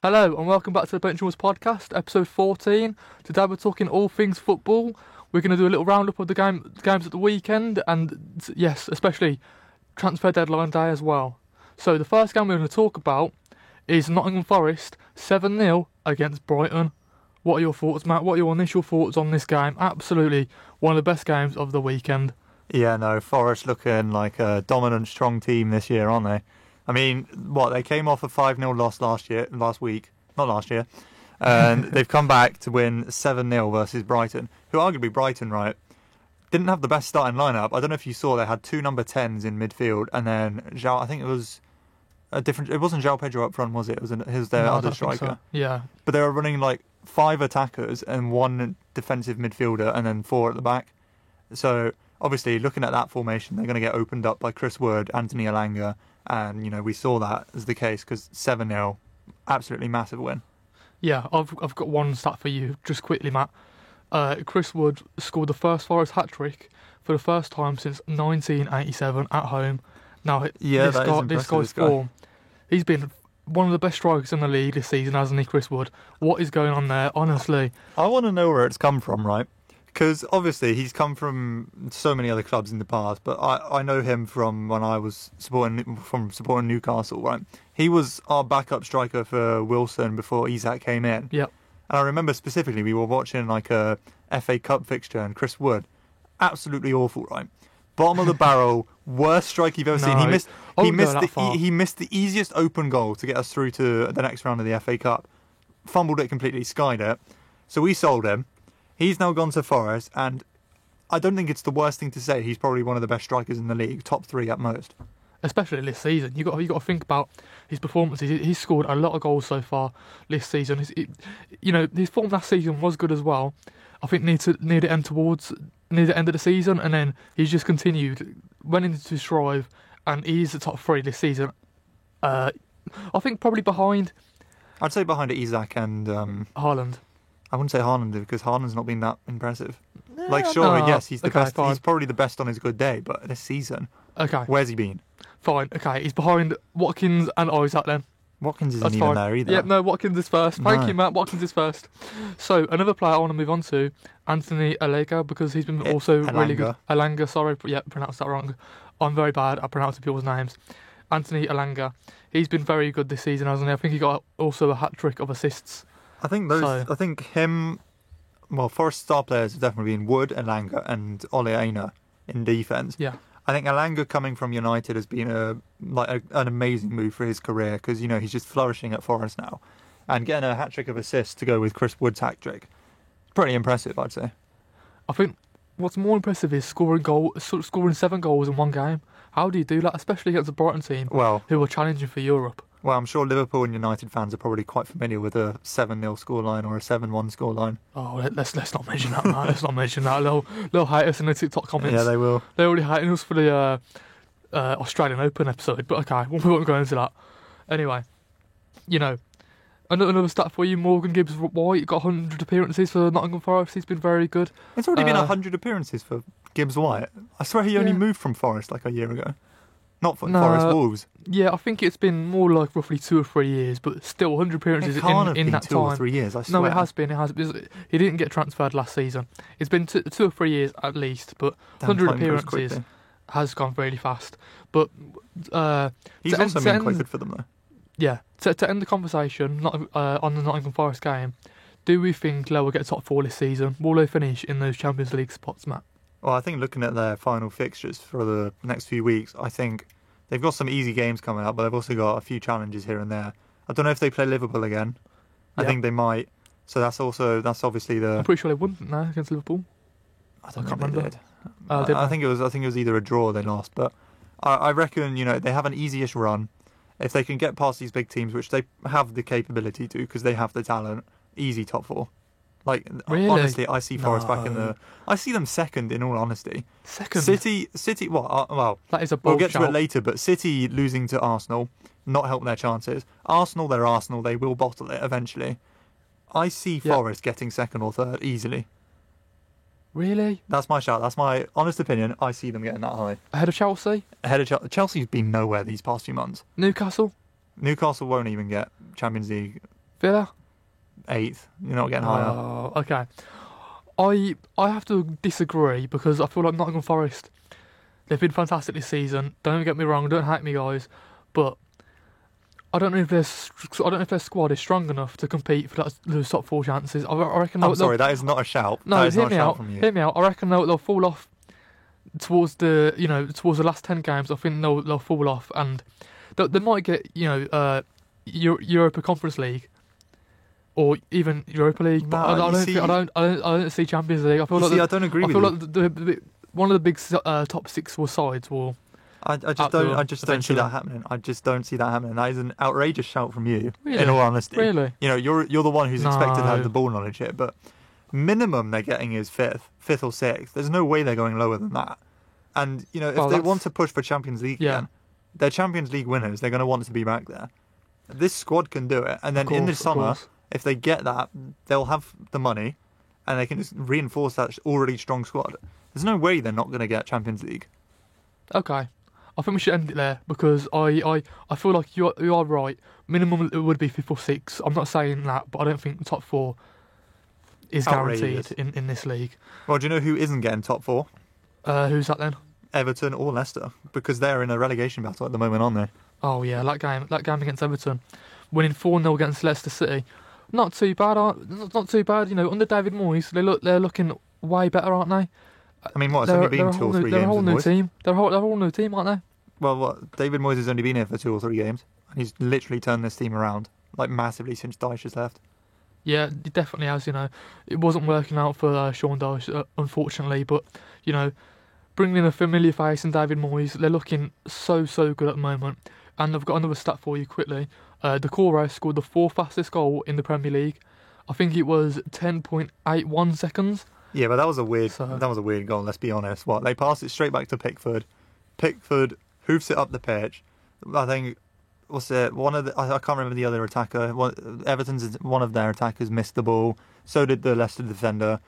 Hello and welcome back to the Benchmarks Podcast, episode 14. Today we're talking all things football. We're going to do a little roundup of the games at the weekend and, yes, especially transfer deadline day as well. So the first game we're going to talk about is Nottingham Forest 7-0 against Brighton. What are your thoughts, Matt? What are your initial thoughts on this game? Absolutely one of the best games of the weekend. Yeah, no, Forest looking like a dominant, strong team this year, aren't they? I mean, they came off a 5-0 loss last week, and they've come back to win 7-0 versus Brighton, who arguably Brighton, right, didn't have the best starting lineup. I don't know if you saw, they had two number 10s in midfield, and then I think it was it wasn't João Pedro up front, was it? It was their other striker. So. Yeah. But they were running like 5 attackers and 1 defensive midfielder and then 4 at the back. So, obviously, looking at that formation, they're going to get opened up by Chris Wood, Anthony Elanga, and, we saw that as the case because 7-0, absolutely massive win. Yeah, I've got one stat for you, just quickly, Matt. Chris Wood scored the first Forest hat-trick for the first time since 1987 at home. Now, this guy's form, he's been one of the best strikers in the league this season, hasn't he, Chris Wood? What is going on there, honestly? I want to know where it's come from, right? Because obviously he's come from so many other clubs in the past, but I know him from when I was supporting Newcastle, right? He was our backup striker for Wilson before Isak came in. Yep. And I remember specifically we were watching like a FA Cup fixture and Chris Wood, absolutely awful, right? Bottom of the barrel, worst strike you've ever seen. He missed the easiest open goal to get us through to the next round of the FA Cup. Fumbled it completely, skied it. So we sold him. He's now gone to Forest, and I don't think it's the worst thing to say. He's probably one of the best strikers in the league, top 3 at most. Especially this season, you got to think about his performances. He's scored a lot of goals so far this season. His form last season was good as well. I think near the end of the season, and then he's just continued, went into strive, and he's the top 3 this season. I think probably behind. I'd say behind Isak and Haaland. I wouldn't say Haaland because Haaland's not been that impressive. He's the best. Fine. He's probably the best on his good day, but this season, where's he been? Fine, okay, he's behind Watkins and Isak then. Watkins isn't even there either. Yeah, no, Watkins is first. Thank you, Matt. Watkins is first. So, another player I want to move on to, Anthony Elanga, because he's been really good. Elanga, sorry, pronounced that wrong. I'm very bad at pronouncing people's names. Anthony Elanga, he's been very good this season, hasn't he? I think he got also a hat-trick of assists. I think Forest star players have definitely been Wood, Elanga, and Ole Einar in defence. Yeah. I think Elanga coming from United has been an amazing move for his career because, he's just flourishing at Forest now. And getting a hat-trick of assists to go with Chris Wood's hat-trick, pretty impressive, I'd say. I think what's more impressive is scoring 7 goals in one game. How do you do that, especially against a Brighton team who are challenging for Europe? Well, I'm sure Liverpool and United fans are probably quite familiar with a 7-0 scoreline or a 7-1 scoreline. Oh, let's not mention that, man. Let's not mention that. They'll hate us in the TikTok comments. Yeah, they will. They're already hating us for the Australian Open episode, but okay, we won't go into that. Anyway, another stat for you, Morgan Gibbs-White got 100 appearances for Nottingham Forest. He's been very good. It's already been 100 appearances for Gibbs-White. I swear he only moved from Forest like a year ago. Not for Forest, Wolves. Yeah, I think it's been more like roughly 2 or 3 years, but still 100 appearances in that 2 or 3 years, I swear. No, it has been. He didn't get transferred last season. It's been 2 or 3 years at least, but 100 appearances has gone really fast. But he's also been quite good for them, though. Yeah, to end the conversation on the Nottingham Forest game, do we think Lowe will get top 4 this season? Will they finish in those Champions League spots, Matt? Well, I think looking at their final fixtures for the next few weeks, I think they've got some easy games coming up, but they've also got a few challenges here and there. I don't know if they play Liverpool again. I think they might. So that's obviously the. I'm pretty sure they wouldn't now against Liverpool. I can't remember. I think it was either a draw or they lost, but I reckon they have an easy-ish run. If they can get past these big teams, which they have the capability to, because they have the talent, easy top 4. Really? Honestly, I see Forest back in the. I see them second. In all honesty, second. City. Well, that is a bold we'll get shout. to it later. But City losing to Arsenal not help their chances. Arsenal, they're Arsenal. They will bottle it eventually. I see Forest getting second or third easily. Really? That's my shout. That's my honest opinion. I see them getting that high. Ahead of Chelsea? Ahead of Chelsea. Chelsea's been nowhere these past few months. Newcastle? Newcastle won't even get Champions League Villa? 8th. You're not getting higher. Oh, okay. I have to disagree because I feel like Nottingham Forest, they've been fantastic this season. Don't get me wrong, don't hate me, guys, but I don't know if their squad is strong enough to compete for those top 4 chances. I reckon. I'm sorry, that is not a shout. No, hear me out. Hear me out. I reckon they'll fall off towards the last 10 games. I think they'll fall off, and they might get Europa Conference League. Or even Europa League, but I don't see Champions League. I feel I don't agree with you. I feel like one of the big top 6 sides will. I just don't see that happening. I just don't see that happening. That is an outrageous shout from you. Really? In all honesty, really, you're the one who's expected to have the ball knowledge here. But minimum they're getting is 5th or 6th. There's no way they're going lower than that. And if they want to push for Champions League again, they're Champions League winners. They're going to want to be back there. This squad can do it, and then in the summer. If they get that, they'll have the money and they can just reinforce that already strong squad. There's no way they're not going to get Champions League. Okay. I think we should end it there because I feel like you are right. Minimum it would be 5th or 6th. I'm not saying that, but I don't think the top 4 is guaranteed in this league. Well, do you know who isn't getting top 4? Who's that then? Everton or Leicester, because they're in a relegation battle at the moment, aren't they? Oh yeah, that game against Everton, winning 4-0 against Leicester City. Not too bad, not too bad. Under David Moyes, they're looking way better, aren't they? I mean, what? It's only been 2 or 3 games. They're a whole new team. They're a whole new team, aren't they? Well, what? David Moyes has only been here for 2 or 3 games, and he's literally turned this team around massively since Dyche has left. Yeah, he definitely has. It wasn't working out for Sean Dyche, unfortunately, but bringing in a familiar face and David Moyes, they're looking so good at the moment. And I've got another stat for you quickly. Decore scored the 4th fastest goal in the Premier League. I think it was 10.81 seconds. Yeah, but that was a weird goal. Let's be honest. What, they passed it straight back to Pickford. Pickford hoofs it up the pitch. I think I can't remember the other attacker. Everton's one of their attackers missed the ball. So did the Leicester defender.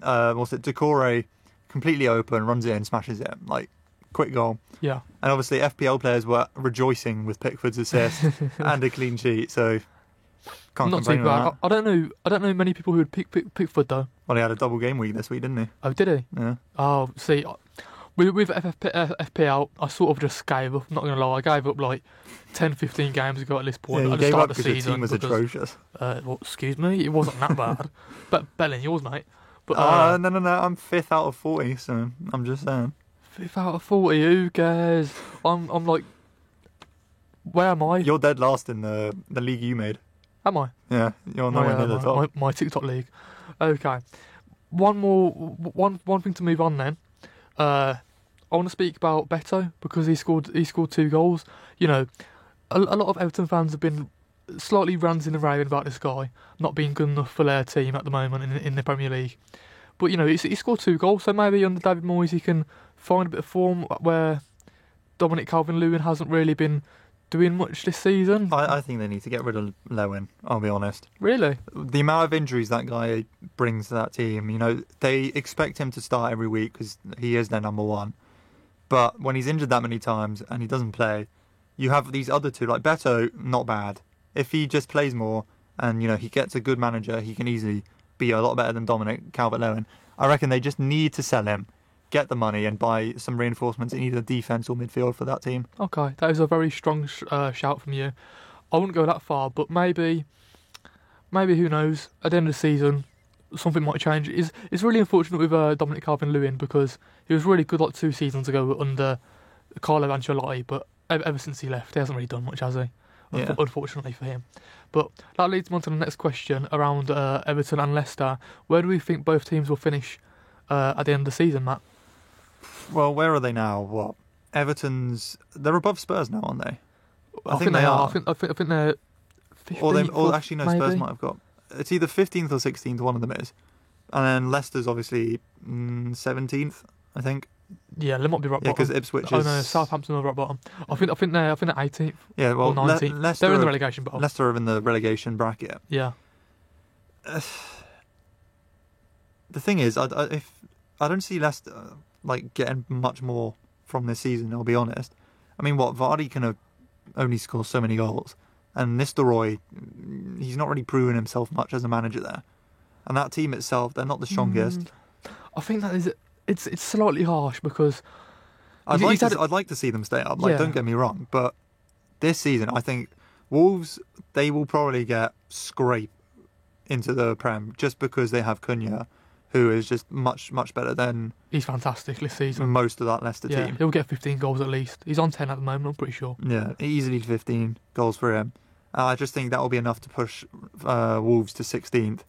Decore completely open, runs it in, smashes it. Quick goal. Yeah. And obviously FPL players were rejoicing with Pickford's assist and a clean sheet, so can't not complain too bad. about that. I don't know many people who would pick Pickford though. Well, he had a double game week this week, didn't he? Oh, did he? Yeah. Oh, see, with FPL, I sort of just gave up. I'm not going to lie, I gave up 10, 15 games ago at this point. Yeah, I just started the season. Your team was atrocious. Excuse me, it wasn't that bad. But better than yours, mate. But no. I'm 5th out of 40, so I'm just saying. 5th out of 40, who cares? I'm where am I? You're dead last in the league you made. Am I? Yeah, you're nowhere near the top. My TikTok league. Okay. One thing to move on then. I want to speak about Beto because he scored 2 goals. A lot of Everton fans have been slightly ranting and raving about this guy not being good enough for their team at the moment in the Premier League. But he scored 2 goals, so maybe under David Moyes he can find a bit of form where Dominic Calvert-Lewin hasn't really been doing much this season. I think they need to get rid of Lewin, I'll be honest. Really? The amount of injuries that guy brings to that team, they expect him to start every week because he is their number 1. But when he's injured that many times and he doesn't play, you have these other 2, like Beto, not bad. If he just plays more and, he gets a good manager, he can easily be a lot better than Dominic Calvert-Lewin. I reckon they just need to sell him, get the money and buy some reinforcements in either defence or midfield for that team. Okay, that is a very strong shout from you. I wouldn't go that far, but maybe who knows, at the end of the season something might change. It's really unfortunate with Dominic Calvert-Lewin because he was really good 2 seasons ago under Carlo Ancelotti, but ever since he left he hasn't really done much, has he? Yeah. Unfortunately for him. But that leads me on to the next question around Everton and Leicester. Where do we think both teams will finish at the end of the season, Matt? Well, where are they now? What? They're above Spurs now, aren't they? I think they are. I think they're 15th. Or actually, no, maybe? Spurs might have got. It's either 15th or 16th, one of them is. And then Leicester's obviously 17th, I think. Yeah, they might be right bottom. Yeah, because Ipswich is... Oh no, Southampton are right bottom. I think they're 18th. Yeah, well, or 19th. They're in the relegation battle. Leicester are in the relegation bracket. Yeah. The thing is, I don't see Leicester getting much more from this season, I'll be honest. I mean, Vardy can only score so many goals. And Nistelrooy, he's not really proven himself much as a manager there. And that team itself, they're not the strongest. I think that is it's slightly harsh because I'd like to see them stay up. Like, don't get me wrong, but this season I think Wolves, they will probably get scraped into the Prem just because they have Cunha, who is just much better than... He's fantastic this season. Most of that Leicester team. He'll get 15 goals at least. He's on 10 at the moment, I'm pretty sure. Yeah, easily 15 goals for him. I just think that will be enough to push Wolves to 16th.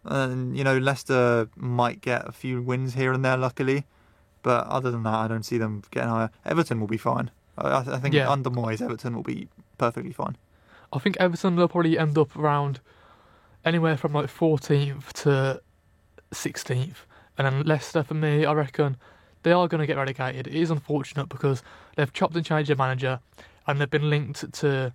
And, Leicester might get a few wins here and there, luckily. But other than that, I don't see them getting higher. Everton will be fine. I think under Moyes, Everton will be perfectly fine. I think Everton will probably end up around anywhere from like 14th to 16th. And then Leicester, for me, I reckon they are going to get relegated. It is unfortunate because they've chopped and changed their manager and they've been linked to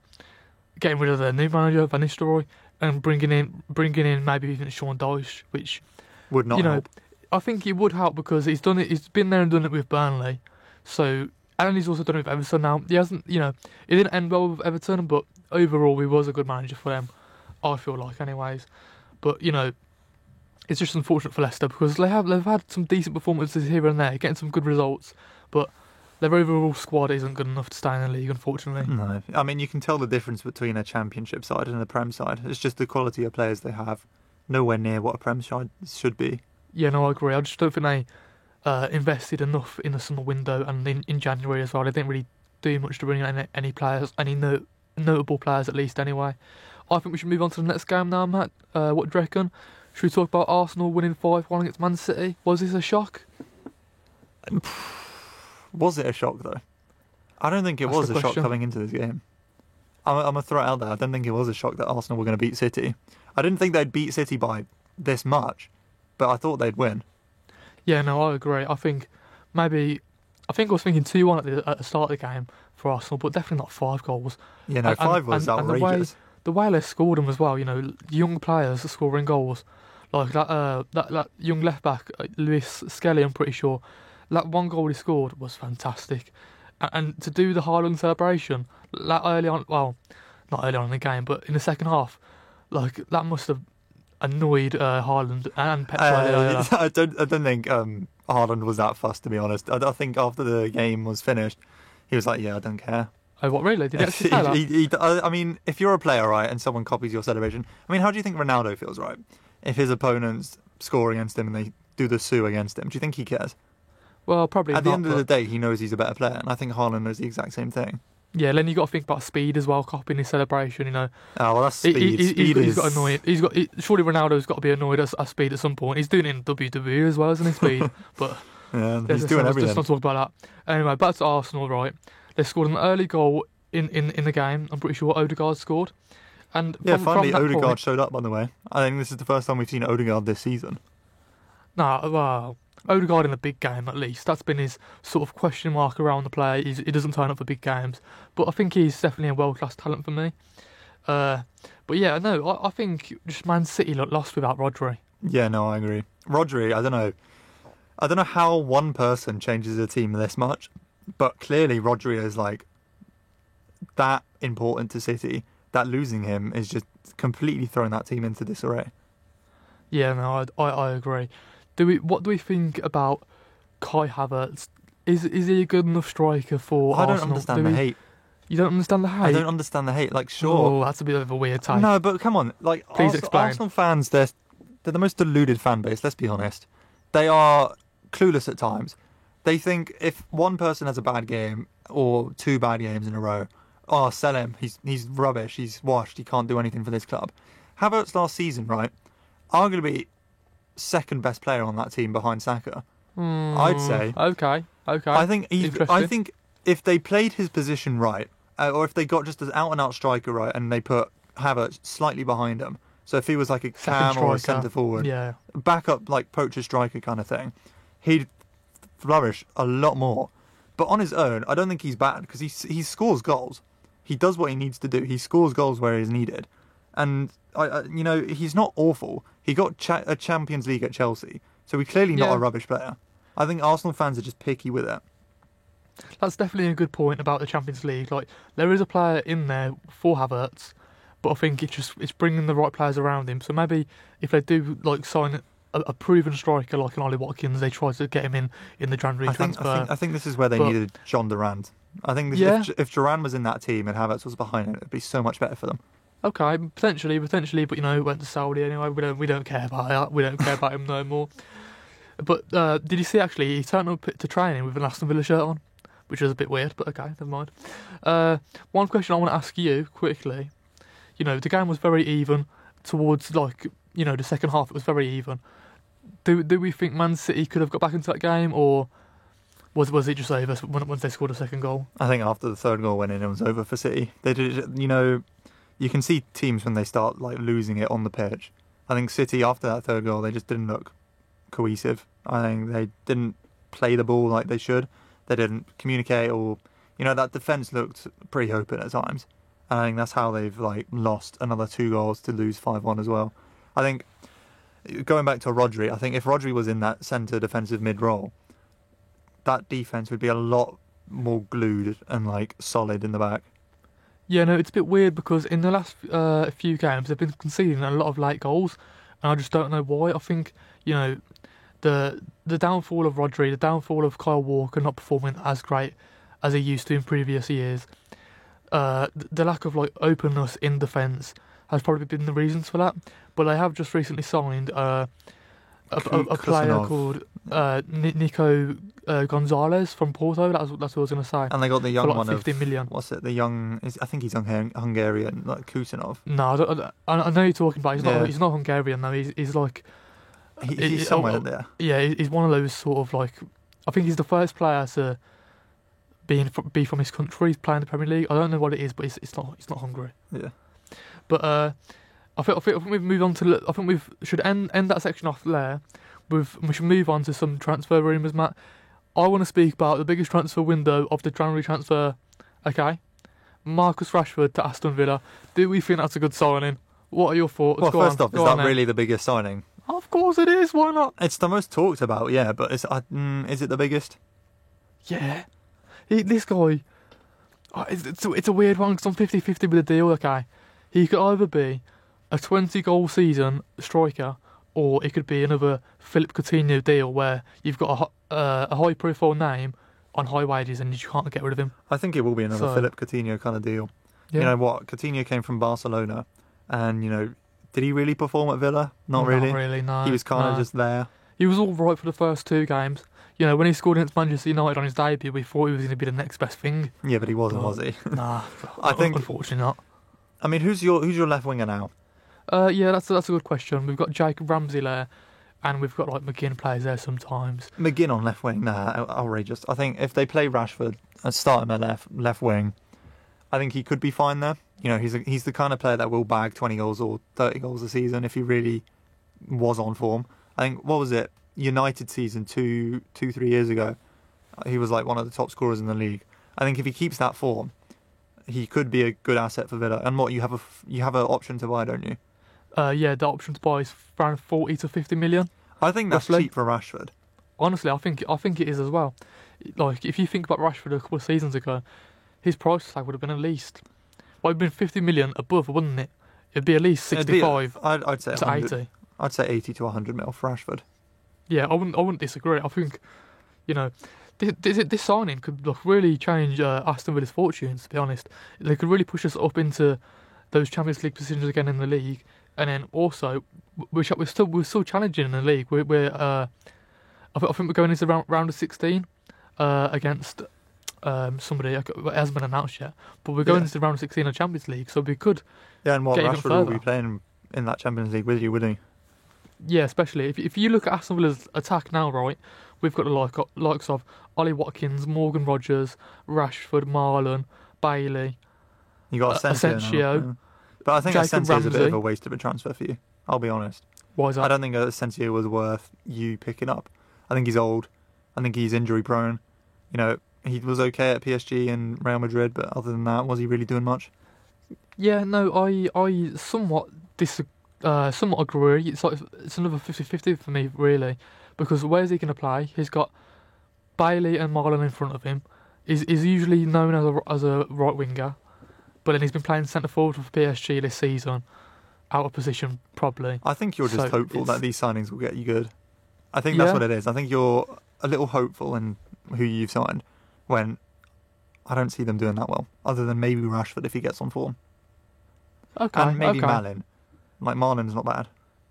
getting rid of their new manager, Van Nistelrooy, and bringing in maybe even Sean Dyche, which would not help. I think it would help because he's done it. He's been there and done it with Burnley, and he's also done it with Everton now. He hasn't, it didn't end well with Everton, but overall he was a good manager for them. I feel like, anyways. But it's just unfortunate for Leicester because they've had some decent performances here and there, getting some good results, but their overall squad isn't good enough to stay in the league, unfortunately. No, I mean, you can tell the difference between a Championship side and a Prem side. It's just the quality of players they have, nowhere near what a Prem side should be. Yeah, no, I agree. I just don't think they invested enough in the summer window and in January as well. They didn't really do much to bring in any players, any notable players at least anyway. I think we should move on to the next game now, Matt. What do you reckon? Should we talk about Arsenal winning 5-1 against Man City? Was this a shock? Was it a shock, though? I don't think it was a shock coming into this game. I'm going to throw it out there. I don't think it was a shock that Arsenal were going to beat City. I didn't think they'd beat City by this much, but I thought they'd win. Yeah, no, I agree. I think I was thinking 2-1 at the start of the game for Arsenal, but definitely not 5 goals. Yeah, no, 5 was outrageous. The way they scored them as well, young players scoring goals. Like that young left-back, Lewis Skelly, I'm pretty sure. That one goal he scored was fantastic. And to do the Haaland celebration, that early on, well, not early on in the game, but in the second half, like, that must have annoyed Haaland and Pep Guardiola. I don't think Haaland was that fussed, to be honest. I think after the game was finished, he was like, yeah, I don't care. Oh, what, really? Did he actually say that? I mean, if you're a player, right, and someone copies your celebration, I mean, how do you think Ronaldo feels, right? If his opponents score against him and they do the Sue against him, do you think he cares? Well, probably At the end of the day, he knows he's a better player, and I think Haaland knows the exact same thing. Yeah, then you got to think about speed as well, copying his celebration. Oh, well, that's speed. He's got annoyed. Surely Ronaldo's got to be annoyed at speed at some point. He's doing it in WWE as well, isn't he? Speed, but yeah, he's doing everything. Let's not talk about that. Anyway, back to Arsenal. Right, they scored an early goal in the game. I'm pretty sure Odegaard scored. And finally Odegaard showed up. By the way, I think this is the first time we've seen Odegaard this season. Well, Odegaard in the big game, at least. That's been his sort of question mark around the play. He doesn't turn up for big games. But I think he's definitely a world-class talent for me. But yeah, no, I think just Man City lost without Rodri. Yeah, no, I agree. Rodri, I don't know how one person changes a team this much, but clearly Rodri is like that important to City that losing him is just completely throwing that team into disarray. Yeah, no, I agree. What do we think about Kai Havertz? Is he a good enough striker for Arsenal? I don't understand the hate. You don't understand the hate? I don't understand the hate. Like, sure. Oh, that's a bit of a weird take. No, but come on. Like, please explain. Arsenal fans, they're the most deluded fan base, let's be honest. They are clueless at times. They think if one person has a bad game or 2 bad games in a row, oh, sell him. He's rubbish. He's washed. He can't do anything for this club. Havertz last season, right? Arguably second best player on that team behind Saka. I'd say. Okay. I think if they played his position right, or if they got just an out-and-out striker right, and they put Havertz slightly behind him, so if he was like a cam or a centre forward, back up like poacher striker kind of thing, he'd flourish a lot more. But on his own, I don't think he's bad because he scores goals. He does what he needs to do. He scores goals where he's needed. And, he's not awful. He got a Champions League at Chelsea, so he's clearly not a rubbish player. I think Arsenal fans are just picky with it. That's definitely a good point about the Champions League. Like, there is a player in there for Havertz, but I think it's bringing the right players around him. So maybe if they do like sign a proven striker like an Ollie Watkins, they try to get him in the January transfer. I think this is where they needed John Durant. I think if Duran was in that team and Havertz was behind it, it'd be so much better for them. Okay, potentially, but went to Saudi anyway. We don't care about that. We don't care about him no more. But did you see actually he turned up to training with an Aston Villa shirt on, which was a bit weird, but okay, never mind. One question I want to ask you quickly. The game was very even towards the second half. It was very even. Do we think Man City could have got back into that game, or was it just over once they scored a second goal? I think after the third goal went in, it was over for City. They did, you can see teams when they start losing it on the pitch. I think City after that third goal, they just didn't look cohesive. I think they didn't play the ball like they should. They didn't communicate, or that defence looked pretty open at times. And I think that's how they've lost another 2 goals to lose 5-1 as well. I think going back to Rodri, I think if Rodri was in that centre defensive mid role, that defence would be a lot more glued and solid in the back. Yeah, no, it's a bit weird because in the last few games they've been conceding a lot of late goals, and I just don't know why. I think the downfall of Rodri, the downfall of Kyle Walker not performing as great as he used to in previous years, the lack of openness in defence has probably been the reasons for that. But they have just recently signed a player called Nico Gonzalez from Porto. That's what I was going to say. And they got the young one 50 million. What's it? The young, I think he's Hungarian, Kusanov. No, I know you're talking about. He's not Hungarian though. He's he's somewhere there. Yeah, he's one of those sort of I think he's the first player to be from his country. He's playing the Premier League. I don't know what it is, but it's not Hungary. Yeah. But I think we've moved on to. I think we should end that section off there. We should move on to some transfer rumours, Matt. I want to speak about the biggest transfer window of the January transfer. Okay, Marcus Rashford to Aston Villa. Do we think that's a good signing? What are your thoughts? Well, first off, is that really the biggest signing? Of course it is. Why not? It's the most talked about, yeah. But is it the biggest? Yeah. This guy. It's a weird one because I'm 50-50 with the deal. Okay, he could either be a 20-goal season striker, or it could be another Philippe Coutinho deal where you've got a high-profile name on high wages and you can't get rid of him. I think it will be another Philippe Coutinho kind of deal. Yeah. You know what? Coutinho came from Barcelona, and did he really perform at Villa? Not really. Not really, no. He was kind of just there. He was all right for the first 2 games. When he scored against Manchester United on his debut, we thought he was going to be the next best thing. Yeah, but he wasn't, was he? Nah, I think unfortunately not. I mean, who's your left winger now? Yeah, that's a good question. We've got Jacob Ramsey there, and we've got McGinn plays there sometimes. McGinn on left wing, outrageous. I think if they play Rashford and start him at left wing, I think he could be fine there. He's the kind of player that will bag 20 goals or 30 goals a season if he really was on form. I think, what was it? United season 2-3 years ago, he was one of the top scorers in the league. I think if he keeps that form, he could be a good asset for Villa. And you have an option to buy, don't you? Yeah, the option to buy is around 40 to 50 million. I think that's cheap for Rashford. Honestly, I think it is as well. If you think about Rashford a couple of seasons ago, his price tag would have been at least, it'd been 50 million above, wouldn't it? It'd be at least 65. I'd say to 80. I'd say 80 to 100 mil for Rashford. Yeah, I wouldn't disagree. I think, this signing could really change Aston Villa's fortunes. To be honest, they could really push us up into those Champions League positions again in the league, and then also we're still challenging in the league. I think we're going into round of 16 against somebody. It hasn't been announced yet, but we're going into round of 16 of Champions League, so we could. Yeah, and Rashford will be playing in that Champions League with you, wouldn't he? Yeah, especially if you look at Aston Villa's attack now, right? We've got the likes of Ollie Watkins, Morgan Rogers, Rashford, Marlon, Bailey. You got Asensio. But I think Asensio is a bit of a waste of a transfer for you. I'll be honest. Why is that? I don't think Asensio was worth you picking up. I think he's old. I think he's injury prone. He was okay at PSG and Real Madrid, but other than that, was he really doing much? Yeah, no, I somewhat agree. It's another 50-50 for me, really, because where's he going to play? He's got Bailey and Marlon in front of him. He's usually known as a right winger. but then he's been playing centre forward for PSG this season, out of position probably. I think you're just hopeful that these signings will get you good. I think that's what it is. I think you're a little hopeful in who you've signed when I don't see them doing that well, other than maybe Rashford if he gets on form. Okay, and maybe Malin. Like Marlin's not bad.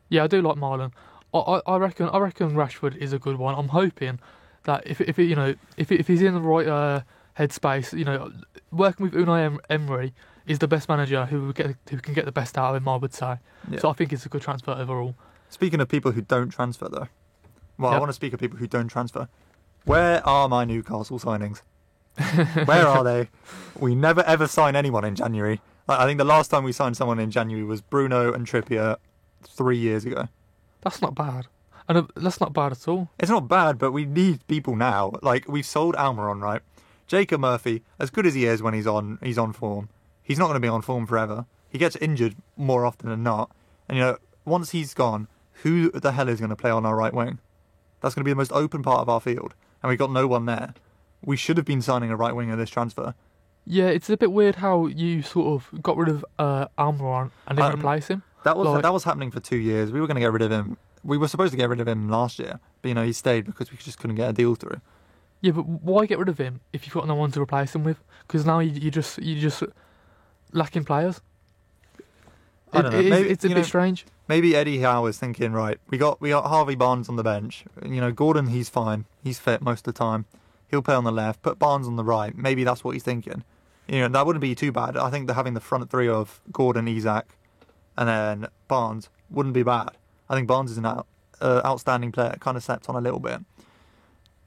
Yeah, I do like Marlon. I reckon Rashford is a good one. I'm hoping that if he's in the right headspace, working with Unai Emery is the best manager who can get the best out of him, I would say. Yeah. So I think it's a good transfer overall. Speaking of people who don't transfer, though, I want to speak of people who don't transfer. Where are my Newcastle signings? Where are they? We never ever sign anyone in January. I think the last time we signed someone in January was Bruno and Trippier 3 years ago. That's not bad. And that's not bad at all. It's not bad, but we need people now. Like, we've sold Almiron, right? Jacob Murphy, as good as he is when he's on form, he's not going to be on form forever. He gets injured more often than not. And, once he's gone, who the hell is going to play on our right wing? That's going to be the most open part of our field. And we've got no one there. We should have been signing a right winger this transfer. Yeah, it's a bit weird how you sort of got rid of Almiron and didn't replace him. That was happening for 2 years. We were going to get rid of him. We were supposed to get rid of him last year, but he stayed because we just couldn't get a deal through. Yeah, but why get rid of him if you've got no one to replace him with? Because now you just lacking players. I don't know. It's a bit strange. Maybe Eddie Howe is thinking, right, we got Harvey Barnes on the bench. Gordon, he's fine. He's fit most of the time. He'll play on the left. Put Barnes on the right. Maybe that's what he's thinking. That wouldn't be too bad. I think that having the front three of Gordon, Isak, and then Barnes wouldn't be bad. I think Barnes is an outstanding player. Kind of slept on a little bit.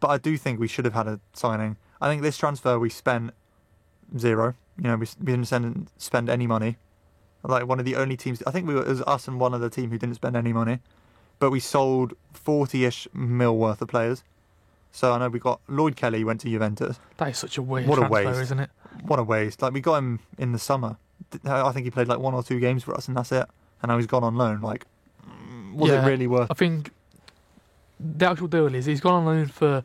But I do think we should have had a signing. I think this transfer we spent zero. We didn't spend any money. Like one of the only teams. I think it was us and one other team who didn't spend any money. But we sold 40-ish mil worth of players. So I know we got Lloyd Kelly went to Juventus. That is such a weird transfer, isn't it? What a waste. Like, we got him in the summer. I think he played like 1 or 2 games for us and that's it. And now he's gone on loan. Like, was it really worth it? I think the actual deal is he's gone on loan for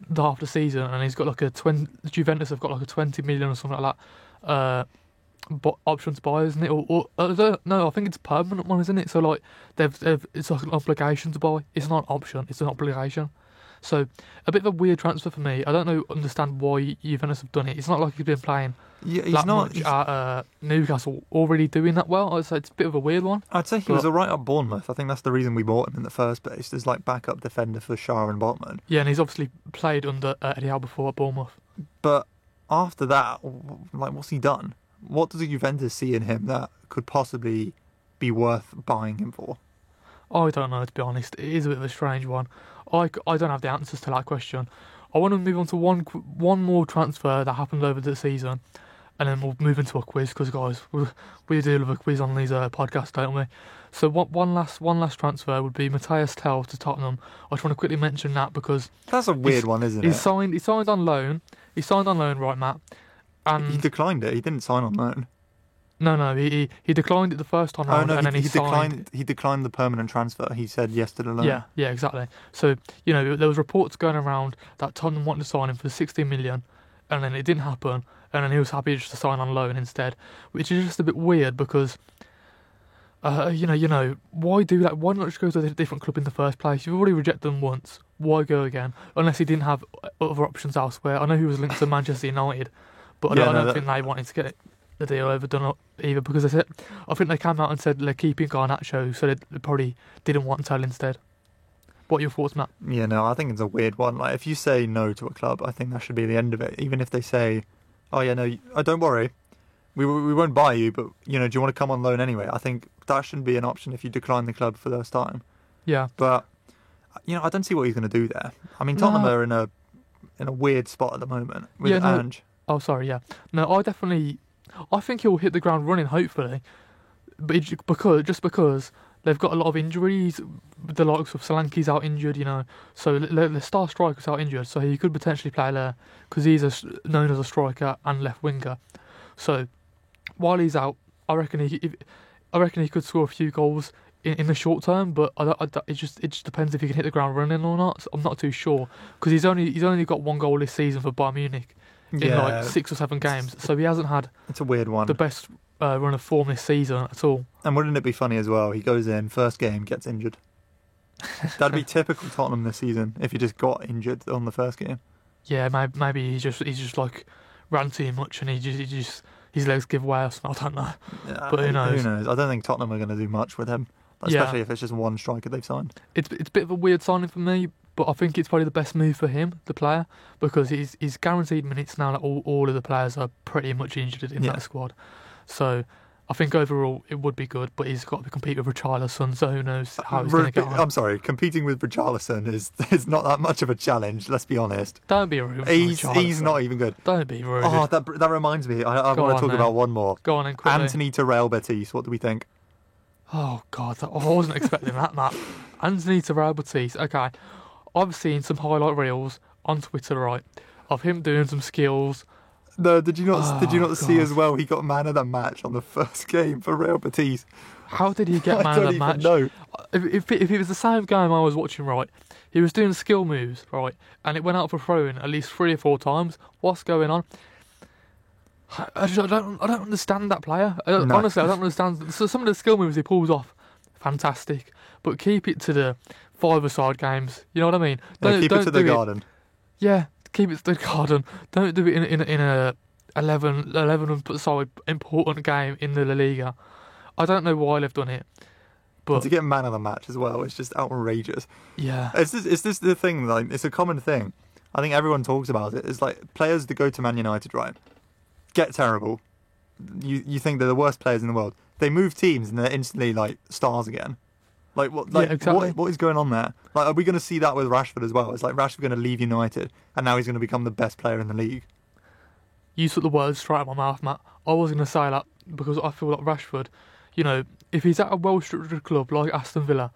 the half the season and he's got Juventus have got like a 20 million or something like that option to buy, isn't it? No, I think it's a permanent one, isn't it? So like it's like an obligation to buy. It's not an option, it's an obligation. So a bit of a weird transfer for me. I don't understand why Juventus have done it. It's not like he's been playing much at Newcastle already doing that well. I'd say it's a bit of a weird one. I'd say he was alright at Bournemouth. I think that's the reason we bought him in the first place. There's like backup defender for Shah and Botman. Yeah, and he's obviously played under Eddie Howe before at Bournemouth. But after that, like, what's he done? What does Juventus see in him that could possibly be worth buying him for? I don't know, to be honest. It is a bit of a strange one. I don't have the answers to that question. I want to move on to one more transfer that happened over the season, and then we'll move into a quiz, because, guys, we do love a quiz on these podcasts, don't we? So one last transfer would be Matthias Tell to Tottenham. I just want to quickly mention that because... That's a weird one, isn't it? He signed on loan. He signed on loan, right, Matt? And he declined it. He didn't sign on loan. No, he declined it the first time round, and then he signed. He declined the permanent transfer. He said yes to the loan. Yeah, exactly. So, there was reports going around that Tottenham wanted to sign him for 60 million, and then it didn't happen, and then he was happy just to sign on loan instead, which is just a bit weird because, why do that? Why not just go to a different club in the first place? You've already rejected them once. Why go again? Unless he didn't have other options elsewhere. I know he was linked to Manchester United, but I don't think they wanted to get the deal overdone either, because I think they came out and said they're keeping Garnacho, so they probably didn't want Tell instead. What are your thoughts, Matt? Yeah, no, I think it's a weird one. Like, if you say no to a club, I think that should be the end of it. Even if they say, oh yeah, no, don't worry, we won't buy you, but do you want to come on loan anyway? I think that shouldn't be an option if you decline the club for the first time. Yeah, but I don't see what he's going to do there. I mean, Tottenham are in a weird spot at the moment with Ange. Oh, sorry, yeah. No, I think he'll hit the ground running, hopefully, but because they've got a lot of injuries. The likes of Solanke's out injured, so the star striker's out injured, so he could potentially play there because he's known as a striker and left winger. So while he's out, I reckon he could score a few goals in the short term, but it just depends if he can hit the ground running or not. I'm not too sure because he's only got 1 goal this season for Bayern Munich. in like 6 or 7 games, so he hasn't had. It's a weird one. The best run of form this season at all. And wouldn't it be funny as well? He goes in, first game, gets injured. That'd be typical Tottenham this season if he just got injured on the first game. Yeah, maybe he's just like ran too much and he just his legs give way or something. I don't know. Yeah, but who knows? Who knows? I don't think Tottenham are going to do much with him, especially if it's just one striker they've signed. It's a bit of a weird signing for me, but I think it's probably the best move for him, the player, because he's guaranteed minutes now. Like all of the players are pretty much injured in that squad, so I think overall it would be good, but he's got to compete with Richarlison, so who knows how he's going to get on. I'm sorry, competing with Richarlison is not that much of a challenge, let's be honest. Don't be rude. He's not even good. Don't be rude. Oh, that reminds me, I want to talk about one more. Go on then, quickly. Anthony to Real Betis, what do we think? Oh, God, I wasn't expecting that, Matt. Anthony to Real Betis, okay. I've seen some highlight reels on Twitter, right, of him doing some skills. No, did you not see as well? He got man of the match on the first game for Real Betis. How did he get man of the match? No. If it was the same game I was watching, right, he was doing skill moves, right, and it went out for throwing at least 3 or 4 times. What's going on? I don't understand that player. Honestly, I don't understand. So some of the skill moves he pulls off, fantastic. But keep it to the 5-a-side games. You know what I mean? Keep it to the garden. Yeah. Keep it to the garden. Don't do it in a 11 side important game in the La Liga. I don't know why they've done it, but and to get man of the match as well, it's just outrageous. Yeah, it's this the thing? Like, it's a common thing. I think everyone talks about it. It's like players that go to Man United, right, get terrible. You think they're the worst players in the world. They move teams and they're instantly like stars again. Like what? Like exactly. What is going on there? Like, are we going to see that with Rashford as well? It's like Rashford's going to leave United, and now he's going to become the best player in the league. You took the words straight out of my mouth, Matt. I was going to say that because I feel like Rashford, you know, if he's at a well-structured club like Aston Villa,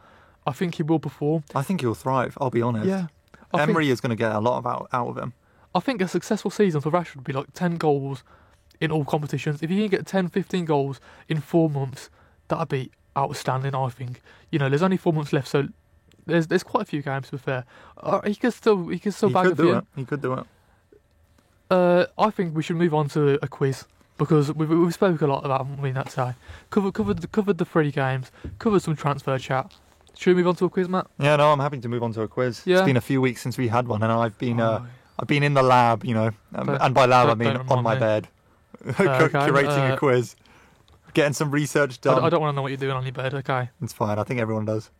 I think he will perform. I think he'll thrive. I'll be honest. Yeah, Emery is going to get a lot out of him. I think a successful season for Rashford would be like 10 goals in all competitions. If he can get 10, 15 goals in 4 months, that'd be outstanding, I think. You know, there's only 4 months left, so there's quite a few games, to be fair. He could still bag a few. He could do it. I think we should move on to a quiz, because we've spoke a lot about that side. Covered the 3 games, covered some transfer chat. Should we move on to a quiz, Matt? Yeah, no, I'm happy to move on to a quiz. Yeah. It's been a few weeks since we had one, and I've been in the lab, you know, and by lab I mean on my bed, curating a quiz, getting some research done. I don't want to know what you're doing on your bed. Okay, it's fine. I think everyone does.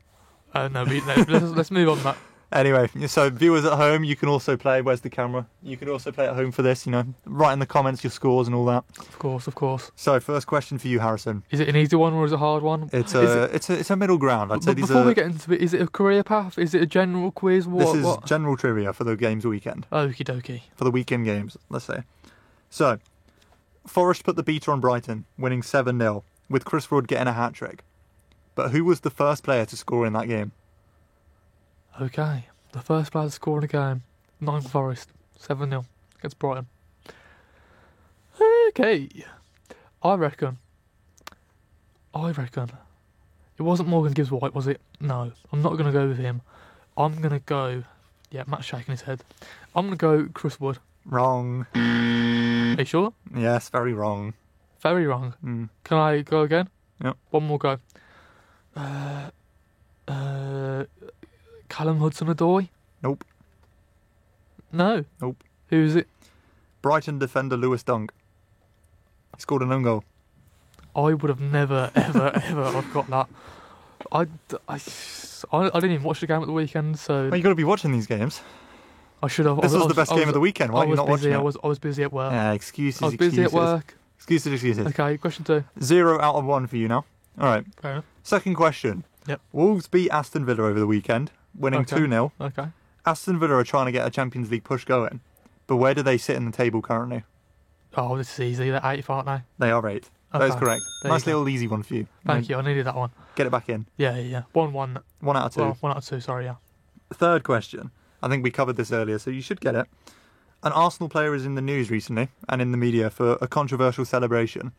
No, let's move on, Matt. Anyway, so viewers at home, you can also play. Where's the camera? You can also play at home for this, you know. Write in the comments your scores and all that. Of course. So, first question for you, Harrison. Is it an easy one or is it a hard one? It's a middle ground. I'd say before we get into it, is it a career path? Is it a general quiz? This is general trivia for the games weekend. Okie dokie. For the weekend games, let's say. So, Forest put the beater on Brighton, winning 7-0, with Chris Wood getting a hat-trick. But who was the first player to score in that game? Okay. The first player to score in a game, Nottingham Forest, 7-0 against Brighton. Okay. I reckon. It wasn't Morgan Gibbs-White, was it? No. I'm not going to go with him. I'm going to go... Yeah, Matt's shaking his head. I'm going to go Chris Wood. Wrong. Are you sure? Yes, very wrong. Very wrong. Can I go again? Yep. One more go. Callum Hudson-Odoi? Nope. No? Nope. Who is it? Brighton defender Lewis Dunk. He scored an own goal. I would have never, ever have got that. I didn't even watch the game at the weekend, so... Well, you've got to be watching these games. I should have. This was the best game of the weekend. Why are you not watching it? I was busy at work. Yeah, excuses. I was busy at work. Excuses. Okay, question 2. 0 out of 1 for you now. All right. Fair enough. Second question. Yep. Wolves beat Aston Villa over the weekend, winning 2-0. Okay. Aston Villa are trying to get a Champions League push going, but where do they sit in the table currently? Oh, this is easy. They're 8th, aren't they? They are 8th. That is correct. Nice little easy one for you. Thank you. I needed that one. Get it back in. Yeah. 1-1. 1 out of 2. Well, 1 out of 2, sorry, yeah. Third question. I think we covered this earlier, so you should get it. An Arsenal player is in the news recently and in the media for a controversial celebration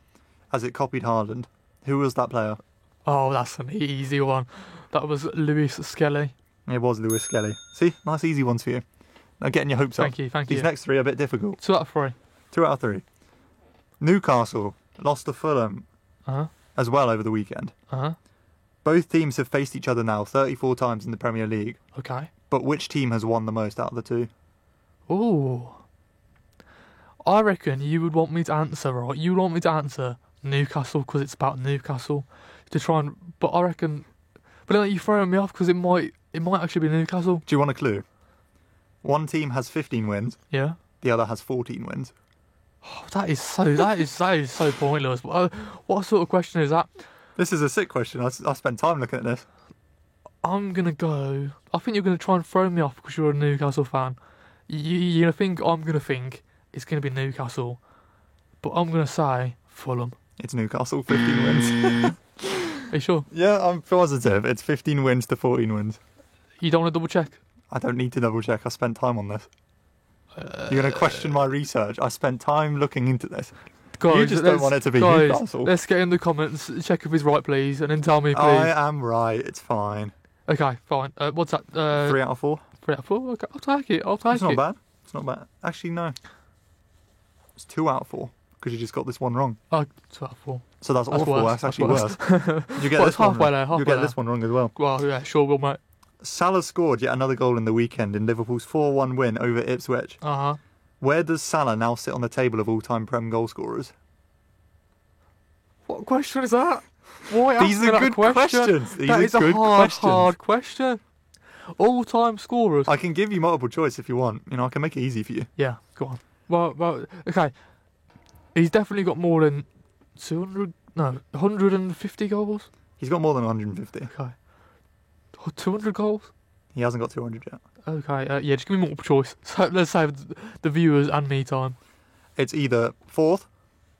as it copied Haaland. Who was that player? Oh, that's an easy one. That was Lewis Skelly. It was Lewis Skelly. See? Nice easy ones for you. Now getting your hopes up. Thank you. These next 3 are a bit difficult. 2 out of 3. 2 out of 3. Newcastle lost to Fulham as well over the weekend. Both teams have faced each other now 34 times in the Premier League. Okay. But which team has won the most out of the two? Ooh. I reckon you would want me to answer, right? You would want me to answer Newcastle because it's about Newcastle to try and. But I reckon. But then you're throwing me off because it might actually be Newcastle. Do you want a clue? One team has 15 wins. Yeah. The other has 14 wins. Oh, that is so pointless. What sort of question is that? This is a sick question. I spent time looking at this. I'm gonna go. I think you're gonna try and throw me off because you're a Newcastle fan. You're gonna think I'm gonna think it's gonna be Newcastle, but I'm gonna say Fulham. It's Newcastle, 15 wins. Are you sure? Yeah, I'm positive. It's 15 wins to 14 wins. You don't want to double check? I don't need to double check. I spent time on this. You're going to question my research. I spent time looking into this. Guys, you just don't want it to be Newcastle. Let's get in the comments, check if he's right, please, and then tell me, please. I am right. It's fine. Okay, fine. What's that? 3 out of 4. 3 out of 4? Okay, I'll take it. It's not bad. It's not bad. Actually, no. It's 2 out of 4 because you just got this one wrong. Oh, 2 out of 4. So that's awful. Worse. That's actually worse. You get well, this one halfway wrong. There, you get this one wrong as well. Well, yeah, sure will, mate. Salah scored yet another goal in the weekend in Liverpool's 4-1 win over Ipswich. Where does Salah now sit on the table of all-time Prem goal scorers? What question is that? Why These are good questions. That is a hard question. All-time scorers. I can give you multiple choice if you want. I can make it easy for you. Yeah, go on. Well, okay. He's definitely got more than 150 goals. He's got more than 150. Okay. 200 goals? He hasn't got 200 yet. Okay, yeah, just give me multiple choice. So let's save the viewers and me time. It's either 4th,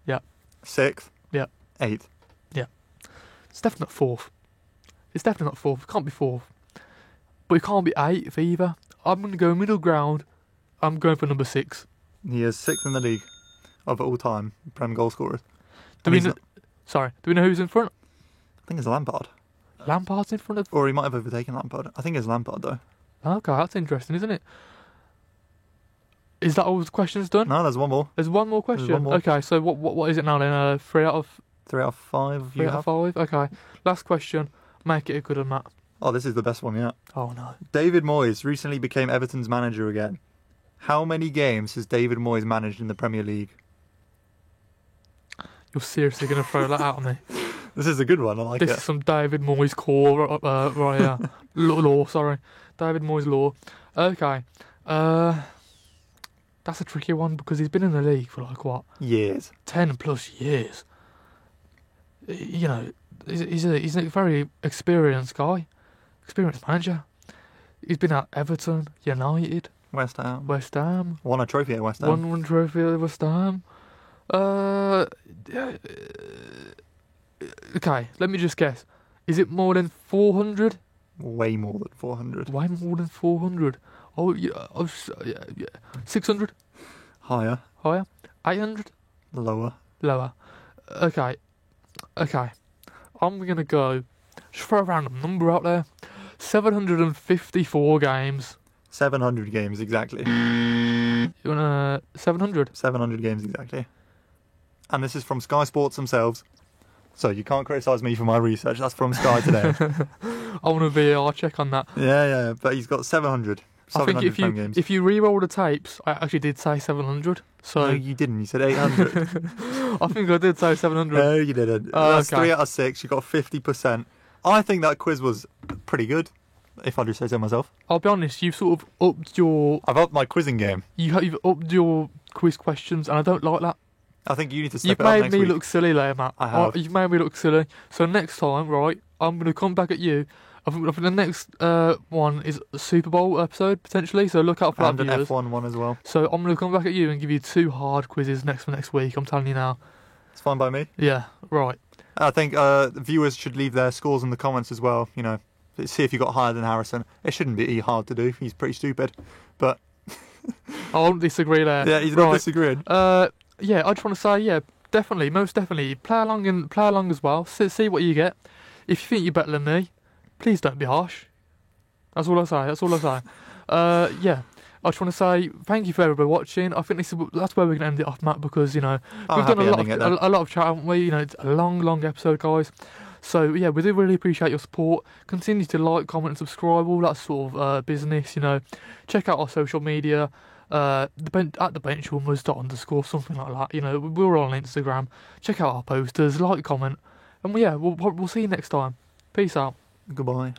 yeah, 6th, yeah, 8th. Yeah. It's definitely not 4th. It's definitely not 4th. It can't be 4th. But it can't be 8th either. I'm going to go middle ground. I'm going for number 6. He is 6th in the league of all time Prem goal scorers. Do we know who's in front? I think it's Lampard. Lampard's in front of... Or he might have overtaken Lampard. I think it's Lampard, though. Okay, that's interesting, isn't it? Is that all the questions done? No, there's one more. There's one more question? One more. Okay, so what is it now then? 3 out of... 3 out of 5. 3 out of 5? Okay. Last question. Make it a good one, Matt. Oh, this is the best one yet. Oh, no. David Moyes recently became Everton's manager again. How many games has David Moyes managed in the Premier League? You're seriously going to throw that out on me? This is a good one. I like it. This is some David Moyes core right here. Law, sorry. David Moyes law. Okay. That's a tricky one because he's been in the league for like what? Years. 10 plus years. He's a very experienced guy. Experienced manager. He's been at Everton, United. West Ham. Won a trophy at West Ham. Won a trophy at West Ham. Okay, let me just guess. Is it more than 400? Way more than 400. Way more than 400. Oh, yeah. 600? Higher. 800? Lower. Okay. I'm going to go, just throw a random number out there. 754 games. 700 games, exactly. You want 700? 700 games, exactly. And this is from Sky Sports themselves. So you can't criticise me for my research. That's from Sky today. I want a VAR check on that. Yeah. But he's got 700. I think if you re-roll the tapes, I actually did say 700. So no, you didn't. You said 800. I think I did say 700. No, you didn't. That's okay. 3 out of 6. You got 50%. I think that quiz was pretty good, if I do say so myself. I'll be honest. You've sort of upped your... I've upped my quizzing game. You've upped your quiz questions, and I don't like that. I think you need to step it up next week. You've made me look silly there, Matt. I have. You've made me look silly. So next time, right, I'm going to come back at you. I think the next one is a Super Bowl episode, potentially, so look out for that, viewers. And an F1 one as well. So I'm going to come back at you and give you 2 hard quizzes next week, I'm telling you now. It's fine by me. Yeah, right. I think the viewers should leave their scores in the comments as well, see if you got higher than Harrison. It shouldn't be hard to do, he's pretty stupid, but... I won't disagree there. Yeah, he's not disagreeing. Yeah, I just want to say, definitely, most definitely, play along as well, see what you get. If you think you're better than me, please don't be harsh. That's all I say. Yeah. I just want to say thank you for everybody watching. I think that's where we're going to end it off, Matt, because, you know, we've done a lot of chat, haven't we? You know, it's a long episode, guys. So, yeah, we do really appreciate your support. Continue to like, comment and subscribe, all that sort of business, you know. Check out our social media, at the benchwarmers _ something like that. You know, we're all on Instagram. Check out our posters, like, comment. And, yeah, we'll see you next time. Peace out. Goodbye.